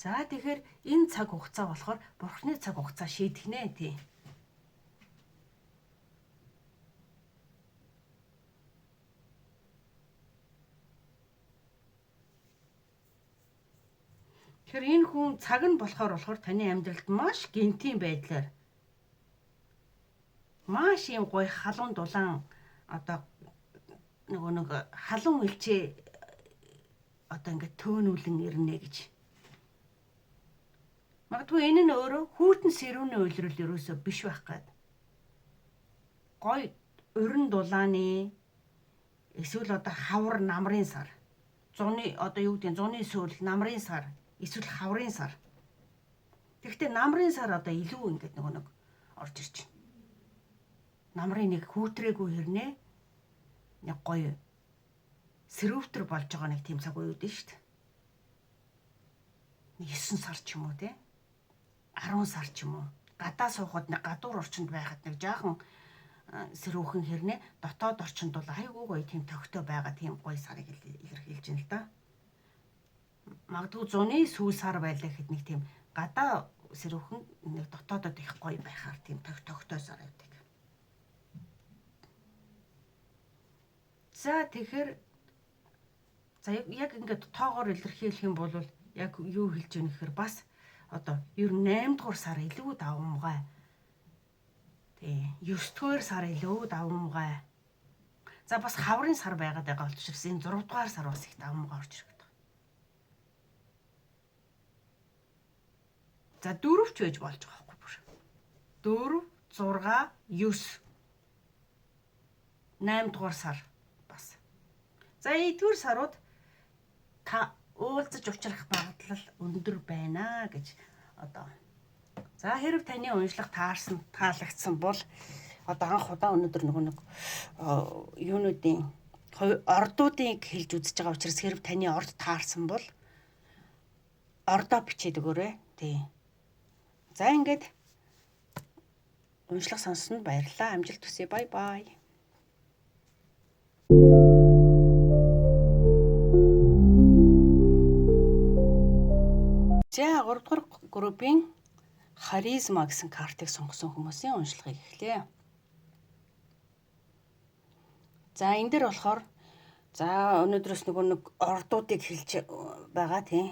За тэгэхээр энэ цаг хугацаа болохоор бурхны цаг хугацаа шийдэх нэ тий. Тэгэхээр энэ хүн цаг нь болохоор таны амьдралд маш гинтийн байдлаар маш юм гоё халуун дулаан одоо нэг халуун элчээ одоо ингээд төөнүүлэн ирнэ гэж. Магадгүй энэ нь өөрөө хүүтэн сэрүүний уйлрал ерөөсөө биш байх гээд. Гоё урин дулааны эсвэл одоо хавар намрын сар. Зуны одоо юу гэдэг зуны сүүл намрын сар эсвэл хаврын сар. Тэгэхдээ намрын сар одоо илүү ингээд нэг орж ирж байна. Намрын нэг хүүтрээгүй хэрнээ нэг гоё сэрүүвтер болж байгаа нэг тийм цаг үе үүдэн шүү дээ. 9 сар ч юм уу те 10 сар ч юм уу гадаа суухад нэг гадуур орчинд байхад нэг жаахан сэрүүхэн хэрнээ дотоод орчинд бол айгүй гоё тийм төгтөө байгаа тийм гоё сарыг илэрхийлж байна л да. Магадгүй зуны сүүл сар байлаа гэхэд нэг тийм гадаа сэрүүхэн нэг дотоодод их гоё байхаар тийм төгтөө сар байдаг. За тэгэхээр яг ингээд тоогоор илэрхийлэх юм бол яг юу хэлж яах гэхээр бас одоо ер нь 8 дугаар сар илүү давмгай. Тий, 9 дугаар сар илүү давмгай. За бас хаврын сар байгаад байгаа учраас энэ 6 дугаар сар бас их давмгай орж ирэх гэдэг. За 4 ч байж болж байгаа байхгүй бүр. 4, 6, 9. 8 дугаар сар бас. За эдгээр сарууд та уулзаж уулзах магадлал өндөр байна гэж одоо. За хэрэг таны уншлага таалагдсан бол одоо анх удаа өнөөдөр нэг юунуудын ордуудыг хэлж үзэж байгаа учраас хэрэг таны орд таарсан бол ордоо бичээд өгөөрэй. Тий. За ингээд уншлага сонссонд баярлалаа. Амжилт хүсье. Бай бай. За 3 дугаар группийн харизма гэсэн картыг сонгосон хүмүүсийн уншлагыг эхлэе. За энэ дээр болохоор за өнөөдрөөс нэг ордуудыг хэлж байгаа тийм.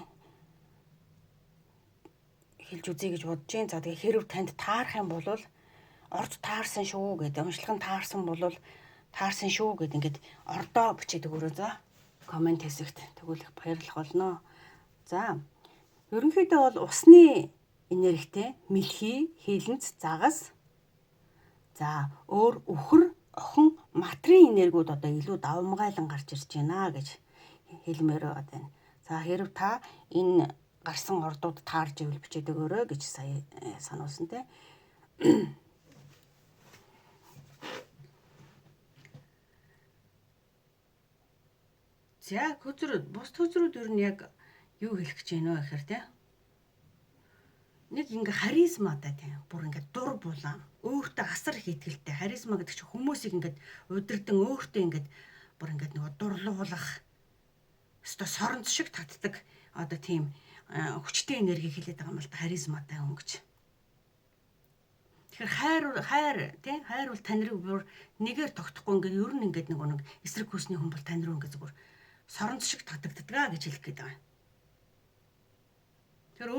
Хэлж үзье гэж бодож байна. За тэгээ хэрв танд таарах юм бол орд таарсан шүү гэдэг. Уншлага нь таарсан бол таарсан шүү гэдэг ингээд ордоо бичээд өгөөрэй за. Комент хэсэгт тэгвэл их баярлах болно. За ерөнхийдөө бол усны энергитэй мэлхий, хилэнц, загас. За өөр үхэр, охин, материйн энергиуд одоо илүү давмгайлан гарч ирж байна гэж хэлмээр байна. За хэрв та энэ гарсан ордууд таарж ивэл бичээд өгөөрэй гэж сая сануулсан те. За бус төзрүүд ер нь яг юу хэлэх гэж байна вэ гэхээр те. Нэг ингээ харизматай тийм бүр ингээ дур булаан өөртөө асар их итгэлтэй харизма гэдэг чинь хүмүүсийг ингээ удирдан өөртөө ингээ бүр ингээ нөгөө дурлуулах өстой соронц шиг татдаг одоо тийм хүчтэй энерги хэлээд байгаа юм л да харизматай хүн гэж. Тэгэхээр хайр бол тань руу бүр нэгээр тогтохгүй ингээд ер нь ингээд нэг эсрэг хүсний хүн бол тань руу ингээд зүгээр соронц шиг татагддаг гэж хэлэх гээд байгаа. Тэгэхээр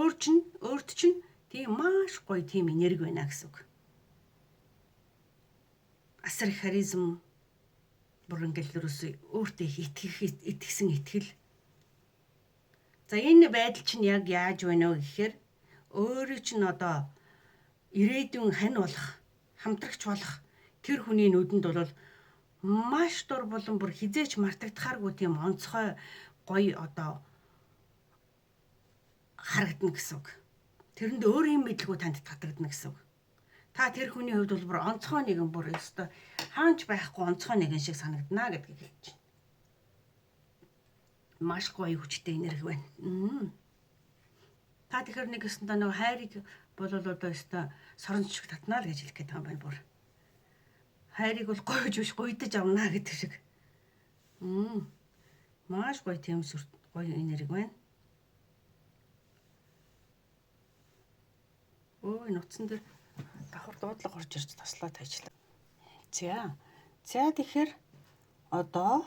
өөрт чинь тийм маш гоё тийм энерги байна гэсэн үг. Асар их харизм бүр ингээд ерөөсөө өөртөө итгэсэн итгэл. За энэ байдал чинь яг яаж байна вэ гэхээр өөрөө чинь одоо ирээдүйн хань болох, хамтрагч болох тэр хүний нүдэнд бол маш дур болон бүр хизээч мартагдахааргүй тийм онцгой гоё одоо харагдана гэсэн үг. Тэрэнд өөрийн мэдлгүй танд татагдана гэсэн үг. Та тэр хүний хувьд бол бүр онцгой нэгэн бүр өстой хаанч байхгүй онцгой нэгэн шиг санагдана гэдгийг хэлж байна. Маш гоё хүчтэй энерги байна. Та тэгэхээр нэг өстөндөө нэг хайрыг бол одоо өстой соронч шиг татнаа л гэж хэлэх гээд байгаа юм байна бүр. Хайрыг бол гойж биш гойдож авнаа гэдэг шиг. Маш гоё тийм гоё энерги байна. Ой, нутсан дээр давхар дуудлага орж ирж таслаад ажиллаа. За тэгэхээр одоо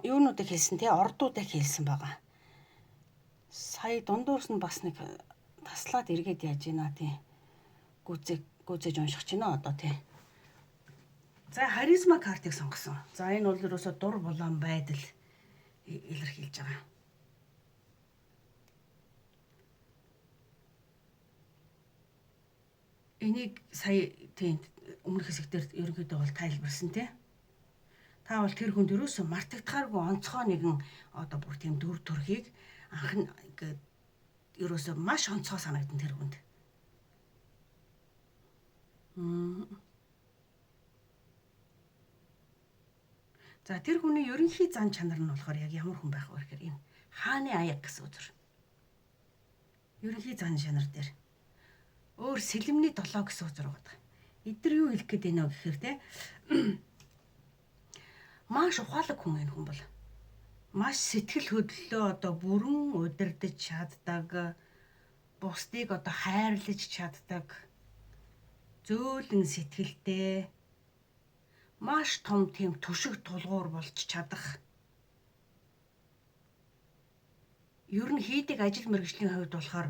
юунуудыг хэлсэн тий ордуудыг хэлсэн байгаа. Сая дундуурс нь бас нэг таслаад эргээд яаж ийна тий. Гүзэж унших чинь одоо тий. За харизма картыг сонгосон. За энэ бол ерөөсө дур булаан байдал илэрхийлж байгаа. Энийг сая тий өмнөх хэсэгтэр ерөнхийдөө бол тайлбарсан тий. Та бол тэр хүнд ерөөсөө мартагдахааргүй онцгой нэгэн одоо бүр тийм дүр төрхийг анх ингээд ерөөсөө маш онцгой санагдан тэр хүнд. За тэр хүний ерөнхий зан чанар нь болохоор яг ямар хүн байх вэ гэхээр энэ хааны аяг гэсэн үзэр. Ерөнхий зан чанар дээр өөр сэлэмний долоо гэсэн үзэр байгаа. Эдгээр юу хэлэх гээд байна вэ гэхээр те маш ухаалаг хүн энэ хүн бол маш сэтгэл хөдлөлөө одоо бүрэн удирдах чаддаг, бусдыг одоо хайрлаж чаддаг, зөөлөн сэтгэлтэй, маш том тийм түшиг тулгуур болж чадах. Ер нь хийдэг ажил мэргэжлийн хувьд болохоор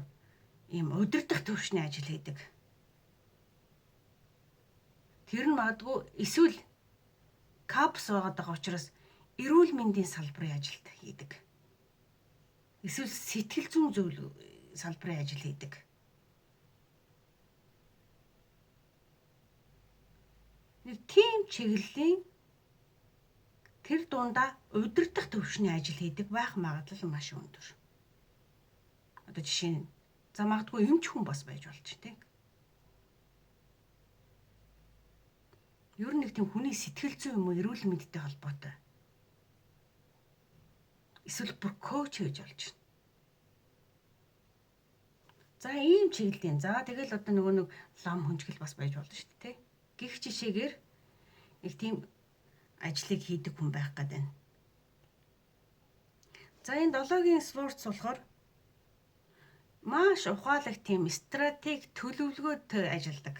ийм удирдах төвшний ажил хийдэг. Тэр нь магадгүй эсвэл капс байгаа учраас эрүүл мэндийн салбарын ажилд хийдэг. Эсвэл сэтгэл зүйн зүйл салбарын ажил хийдэг. Нэг тийм чиглэлийн тэр дундаа удирдах төвшний ажил хийдэг байх магадлал маш өндөр. Одоо жишээ нь за магадгүй эмч хүн бас байж болж тийм. Ер нь нэг тийм хүний сэтгэл зүй юм уу эрүүл мэндтэй холбоотой. Эсвэл бүр коуч хийж болж байна. За ийм чиглэлийн. За тэгэл одоо нөгөө нэг лам хүнжгэл бас байж болно шүү дээ. Гэх жишээгээр нэг тийм ажлыг хийдэг хүн байх гэдэг байна. За энэ 7-гийн спортс болохоор маш ухаалаг тийм стратеги төлөвлөгөөтэй ажилдаг.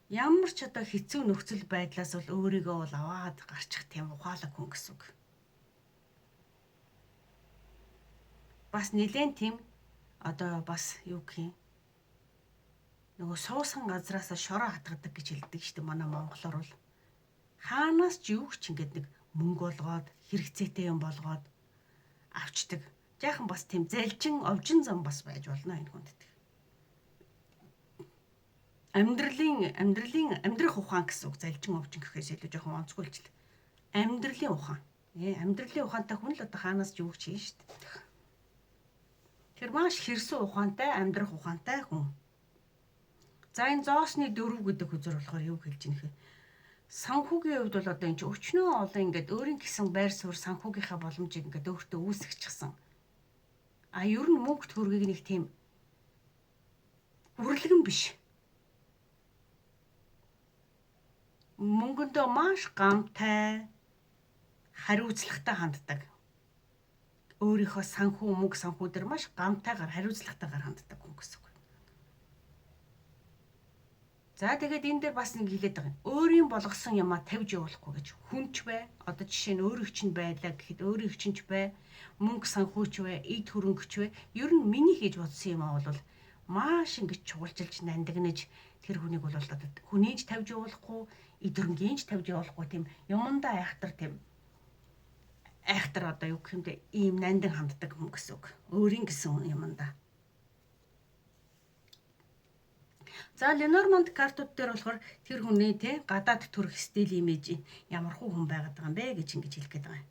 Ямар ч одоо хэцүү нөхцөл байдлаас бол өөрийгөө бол аваад гарчих тийм ухаалаг хүн гэсэн үг. Бас нэлээд тийм одоо бас юу гэх юм нөгөө суусан газраас шороо хатгадаг гэж хэлдэг шүү дээ манай монголоор бол. Хаанаас ч юу ч ингэдэг нэг мөнгө болгоод хэрэгцээтэй юм болгоод авчдаг. Жаахан бас тийм залжин овжин зам бас байж болно энэ хүнд. Амьдрах ухаан гэсэн үг залжин овжин гэхээс илүү жоохон онцгойлжл. Амьдралын ухаан. Амьдралын ухаантай хүн л одоо хаанаас ч юу ч хийн шүү дээ. Тэр маш хэрсэн ухаантай, амьдрах ухаантай хүн. За энэ зоосны 4 гэдэг үзэр болохоор юу хэлж ийм хэ. Санхүүгийн хувьд бол одоо энэ ч өчнөө олон ингээд өөрийн гэсэн байр суурь санхүүгийнхаа боломжийг ингээд өөртөө үүсгэчихсэн. А ер нь мөнгө төгрөгийг нэг тийм үрлэгэн биш. Мөнгөндөө маш гамтай, хариуцлагатай ханддаг. өөрийнхөө санхүү мөнгө санхүү дээр маш гамтайгаар хариуцлагатайгаар ханддаг хүн гэсэн үг. За тэгээд энэ дээр бас нэг хэлээд байгаа юм. Өөрийн болгосон юмаа тавьж явуулахгүй гэж хүнч бай. Одоо жишээ нь өөрийнх чинь байлаа гэхэд өөрийнх чинь ч бай. Мөнгө санхүүч бай, эд хөрөнгөч бай. Ер нь миний хийж бодсон юм бол маш ингэж чугалжилж нандинаж тэр хүнийг бол одоо хүнийж тавьж явуулахгүй, эд хөрөнгөний тавьж явуулахгүй тийм юмдаа айхтар одоо юу гэх юм бэ? Ийм нандин ханддаг хүн гэсэн үг. Өөрийн гэсэн юмдаа. За Ленорманд картууд дээр болохоор тэр хүний те гадаад төрх стил имиж ямархуу хүн байгаад байгаа юм бэ гэж ингэж хэлэх гээд байгаа юм.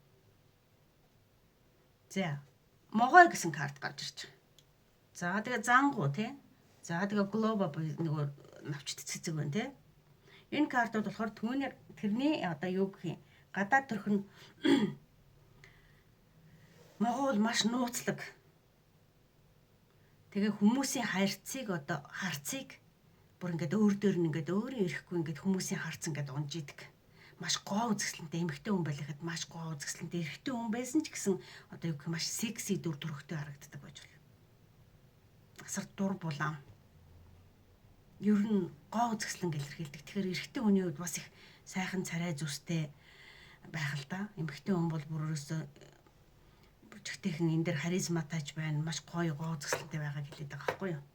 За могой гэсэн карт гарч ирж байгаа. За тэгээ зангуу те. За тэгээ глобал нөгөө навчт цэцэг байна те. Энэ картууд болохоор тэрний одоо юу гэх юм гадаад төрх нь могой бол маш нууцлаг. Тэгээ хүмүүсийн харцыг бүр ингээд өөр дөр нь ингээд өөрөө ирэхгүй ингээд хүмүүсийн харц ингээд унжидаг. Маш гоо үзэсгэлэнтэй эмэгтэй хүн байлахад маш гоо үзэсгэлэнтэй эрэгтэй хүн байсан ч гэсэн одоо юу гэх маш секси дүр төрхтэй харагддаг байж болно. Асар дур булаан. Ер нь гоо үзэсгэлэн илэрхийлдэг. Тэгэхээр эрэгтэй хүний хувьд бас их сайхан царай зүстэй байх л да. Эмэгтэй хүн бол бүр өөрөөсөө бүжигтэйхэн энэ дэр харизматайч байна. Маш гоё гоо үзэсгэлэнтэй байгааг хэлээд байгаа байхгүй юу?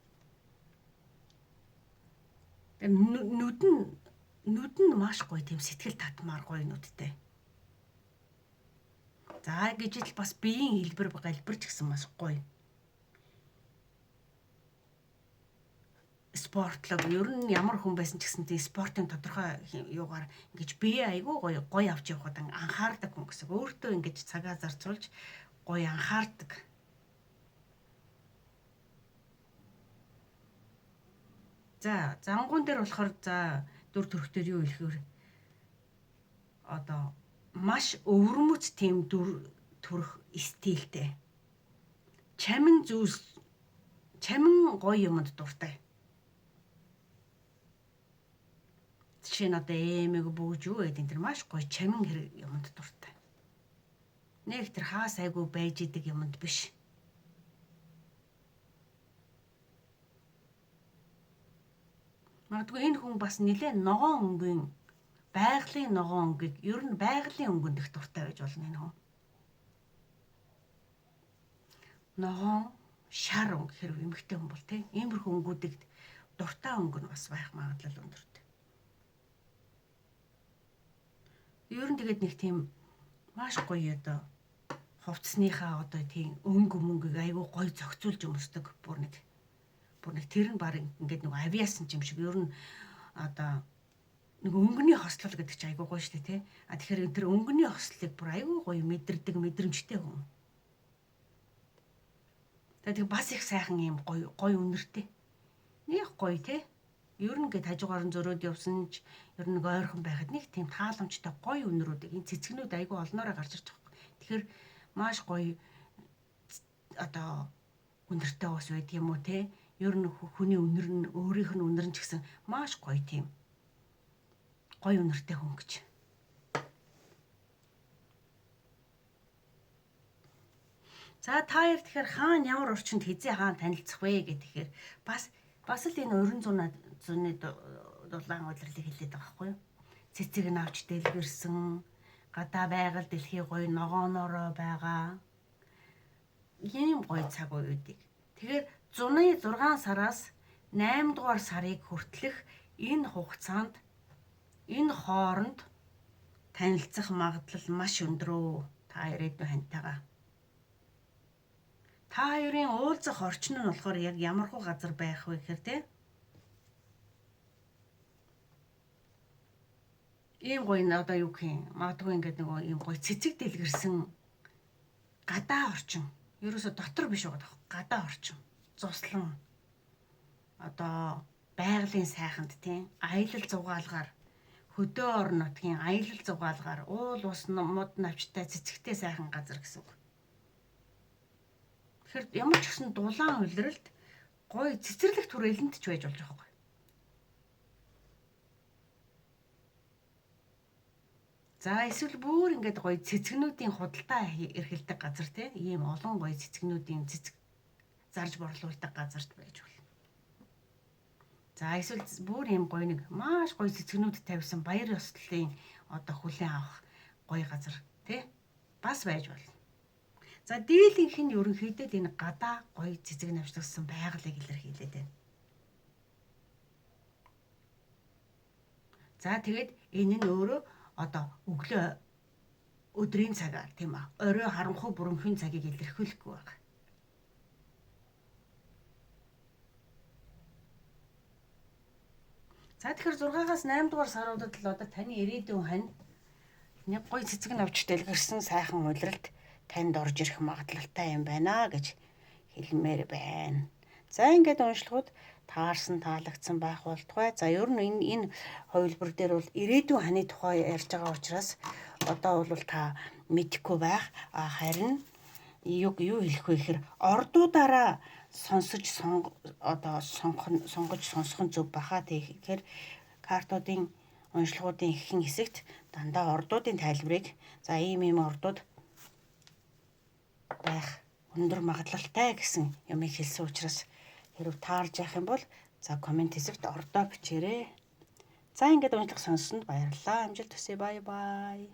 Нүд нь маш гоё тийм сэтгэл татмаар гоё нүдтэй. За гэж л бас биеийн галбирч гэсэн маш гоё. Спортлог ер нь ямар хүн байсан ч гэсэн тийм спортын тодорхой юугаар ингэж бие айгүй гоё авч явахад анхаардаг хүн гэсэн. Өөртөө ингэж цагаа зарцуулж гоё анхаардаг. За зангуун дээр болохоор за дүр төрхтөр юу хэлэхээр одоо маш өвөрмөц тийм дүр төрх стилтэй. Чамин гоё юмд дуртай. Жишээ нь одоо эмэг бүүж юу гэдэг энэ маш гоё чамин хэрэг юмд дуртай. Нэг тэр хаас айгүй байж идэг юмд биш. Магадгүй энэ хүн бас нэлээд ногоон өнгийн байгалийн ногоон өнгийг ер нь байгалийн өнгөнд их дуртай байж болно энэ хүн. Ногоон шар өнгө хэрэг эмэгтэй хүн бол тийм иймэрхүү өнгүүдийг дуртай өнгө нь бас байх магадлал өндөртэй. Ер нь тэгээд нэг тийм маш гоё одоо хувцсныхаа одоо тийм мөнгөийг айгүй гоё зохицуулж өмсдөг бүр нэг тэр нь баг ингээд нэг авиасан юм шиг ер нь одоо нэг өнгөний хослол гэдэг чинь айгүй гоё шүү дээ тий. Тэгэхээр тэр өнгөний хослыг бүр айгүй гоё мэдэрдэг мэдрэмжтэй хүн. Тэгээд бас их сайхан юм гоё үнэртэй. Нэг гоё тий. Ер нь ингээд хажуугаар нь зөрөөд явсан ч ер нь нэг ойрхон байхад нэг тийм тааламжтай гоё үнэрүүдийг энэ цэцгнүүд айгүй олноороо гарч ирж байгаа. Тэгэхээр маш гоё одоо үнэртэй бас байд юм уу тий. Ер нь хүний үнэр нь өөрийнх нь үнэр нь ч гэсэн маш гоё тийм гоё үнэртэй хүн гэж. За та яар тэгэхээр хаана ямар орчинд хизээ хаана танилцах вэ гэхээр бас л энэ уран зууны дулаан удирлыг хэлээд байгаа байхгүй юу? Цэцэг нь авч дэлгэрсэн гадаа байгаль дэлхий гоё ногооноороо байгаа. Ийм гоё цаг үеүүдийг. Тэгэхээр зуны 6 сараас 8 дугаар сарыг хүртэлх энэ хугацаанд энэ хооронд танилцах магадлал маш өндөр. Та ирээдүйн хантайгаа. Та хоёрын уулзах орчин нь болохоор яг ямархуу газар байх вэ гэхээр те ийм гоё одоо юу гэх юм магадгүй ингээд нөгөө ийм гоё цэцэг дэлгэрсэн гадаа орчин. Ерөөсө дотор биш байгаа даа. Гадаа орчин. Цуслан одоо байгалийн сайханд тийм аялал зугаалгаар хөдөө орон нутгийн аялал зугаалгаар уул ус мод навчтай цэцэгтэй сайхан газар гэсэн үг. Тэгэхээр ямар ч гэсэн дулаан улиралд гоё цэцэрлэг түрээлэнд ч байж болж байгаа байхгүй. За эсвэл бүр ингээд гоё цэцгнүүдийн худалдаа эрхэлдэг газар тийм ийм олон гоё цэцгнүүдийн цэцэг зарж борлуулдаг газарт байж болно. За эсвэл бүр ийм гоё нэг маш гоё цэцгнүүд тавьсан баяр ёслолын одоо хүлээн авах гоё газар тий бас байж болно. За дийлэнх нь ерөнхийдөө энэ гадаа гоё цэцэг навчлагсан байгалыг илэрхийлээд байна. За тэгээд энэ нь өөрөө одоо өглөө өдрийн цагаар тийм аа орой харанхуй бүрэнхийн цагийг илэрхийлэхгүй байна. За тэгэхээр 6-аас 8 дугаар саруудад л одоо таны ирээдүйн хань нэг гоё цэцэг навч дэлгэрсэн сайхан улиралд танд орж ирэх магадлалтай юм байна гэж хэлмээр байна. За ингээд уншлагууд таарсан таалагдсан байх болтугай. За ер нь энэ хувилбар дээр бол ирээдүйн ханы тухай ярьж байгаа учраас одоо бол та мэдэхгүй байх. Харин юу хэлэх вэ гэхээр ордуудаараа сонгож сонсох нь зөв баха. Тэгэхээр картуудын уншлагуудын ихэнх хэсэгт дандаа ордуудын тайлбарыг за ийм ордууд байх өндөр магадлалтай гэсэн юмыг хэлсэн учраас хэрв таарж явах юм бол за комент хэсэгт ордоо бичээрэй. За ингээд уншлах сонссонд баярлалаа. Амжилт хүсье. Бай бай.